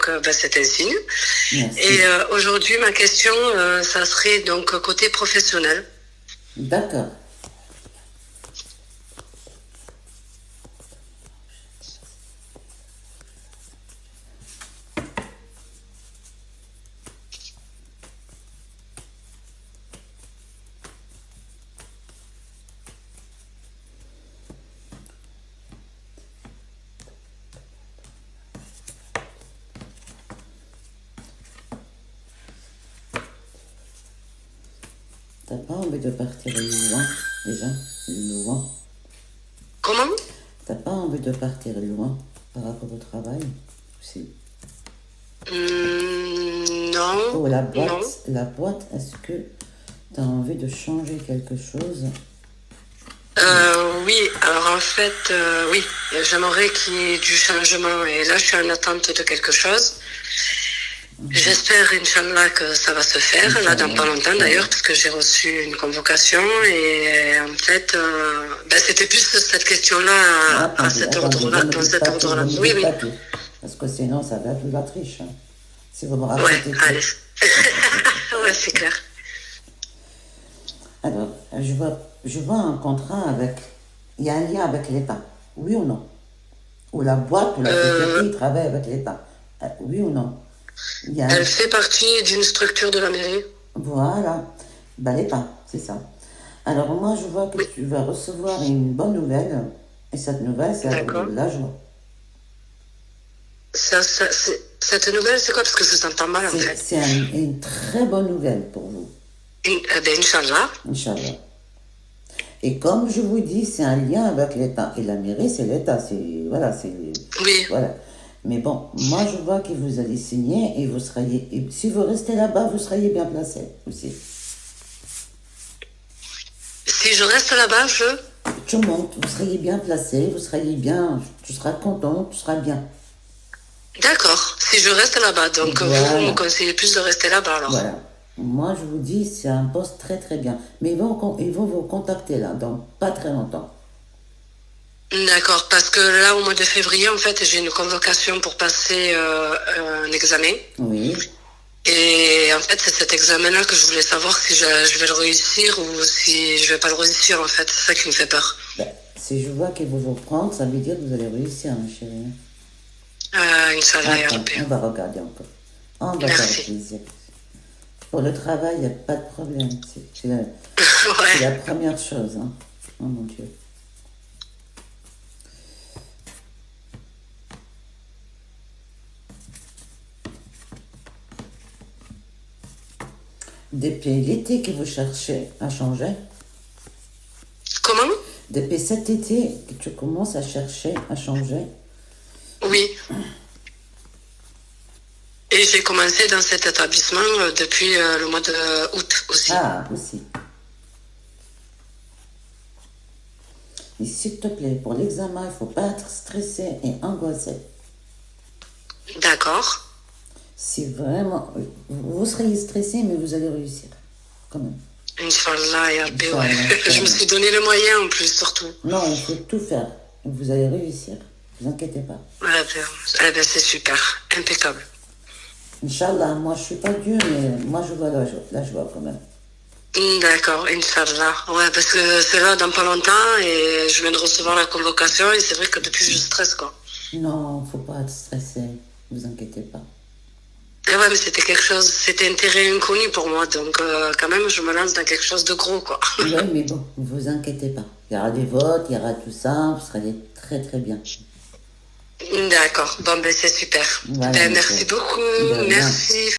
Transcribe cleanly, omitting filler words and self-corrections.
donc c'est un signe. Et Merci. aujourd'hui, ma question, ça serait donc côté professionnel. D'accord. T'as pas envie de partir loin, déjà? Loin. Comment? T'as pas envie de partir loin par rapport au travail? Si. Non, Pour non. la boîte, est-ce que t'as envie de changer quelque chose? Oui, alors en fait, oui, j'aimerais qu'il y ait du changement et là je suis en attente de quelque chose. J'espère, Inch'Allah, que ça va se faire, là dans Inch'Allah, pas longtemps Inch'Allah. d'ailleurs, parce que j'ai reçu une convocation et en fait, c'était plus cette question-là à Attendez, cet attendez, ordre-là, dans cet vous ordre-là. me Oui, dites oui, pas tout. Parce que sinon, ça va être de la triche, hein. Si vous me ouais, racontez tout. allez. Ouais, c'est clair. Alors, je vois un contrat avec. Il y a un lien avec l'État. Oui ou non? Ou la boîte ou la Euh, société, ils travaillent avec l'État. Oui ou non? Il y a un. Elle fait partie d'une structure de la mairie. Voilà. Ben, l'État, c'est ça. Alors, moi, je vois que Oui, tu vas recevoir une bonne nouvelle. Et cette nouvelle, c'est d'accord. de la joie. Cette nouvelle, c'est quoi? Parce que je vous entends mal en fait. C'est une très bonne nouvelle pour vous. Inch'Allah. Inch'Allah. Et comme je vous dis, c'est un lien avec l'État. Et la mairie, c'est l'État. C'est, voilà, c'est, Oui. voilà. Mais bon, moi, je vois que vous allez signer et vous seriez, et si vous restez là-bas, vous seriez bien placé aussi. Si je reste là-bas, je... Tout le monde, vous seriez bien placé, vous seriez bien, tu seras content, tu seras bien. D'accord. Si je reste là-bas, donc vous me Voilà, conseillez plus de rester là-bas alors. voilà. Moi, je vous dis, c'est un poste très très bien. Mais ils vont vous contacter là, dans pas très longtemps. D'accord, parce que là, au mois de février, en fait, j'ai une convocation pour passer un examen. Oui. Et en fait, c'est cet examen-là que je voulais savoir si je vais le réussir ou si je vais pas le réussir, en fait. C'est ça qui me fait peur. Ben, si je vois qu'ils vont vous prendre, ça veut dire que vous allez réussir, ma chérie. Inch'Allah, ya Attends, Rabbi. on va regarder encore. On va faire Merci. plaisir. Pour le travail, il n'y a pas de problème. C'est la Ouais. première chose, hein. Oh mon Dieu. Depuis l'été que vous cherchez à changer, Comment? depuis cet été que tu commences à chercher à changer, Oui. Et j'ai commencé dans cet établissement depuis le mois de août aussi. ah, aussi. Et s'il te plaît, pour l'examen, il ne faut pas être stressé et angoissé. D'accord. Si vraiment, vous seriez stressé, mais vous allez réussir, quand même. Inch'Allah, ya Rabbi, ouais. Inch'Allah, Je me Inch'Allah. suis donné le moyen en plus, surtout. Non, il faut tout faire. Vous allez réussir. Ne vous inquiétez pas. C'est super. Impeccable. Inch'Allah, moi je suis pas Dieu, mais moi je vois la joie quand même. D'accord, Inch'Allah. Ouais, parce que c'est là dans pas longtemps et je viens de recevoir la convocation et c'est vrai que depuis je stresse quoi. Non, faut pas être stressé. Ne vous inquiétez pas. Et ouais, mais c'était quelque chose, c'était un terrain inconnu pour moi, donc quand même je me lance dans quelque chose de gros quoi. Oui, mais bon, ne vous inquiétez pas. Il y aura des votes, il y aura tout ça, vous serez très très bien. D'accord, bon ben c'est super. Voilà, Ben ma merci chérie. beaucoup, De rien. merci.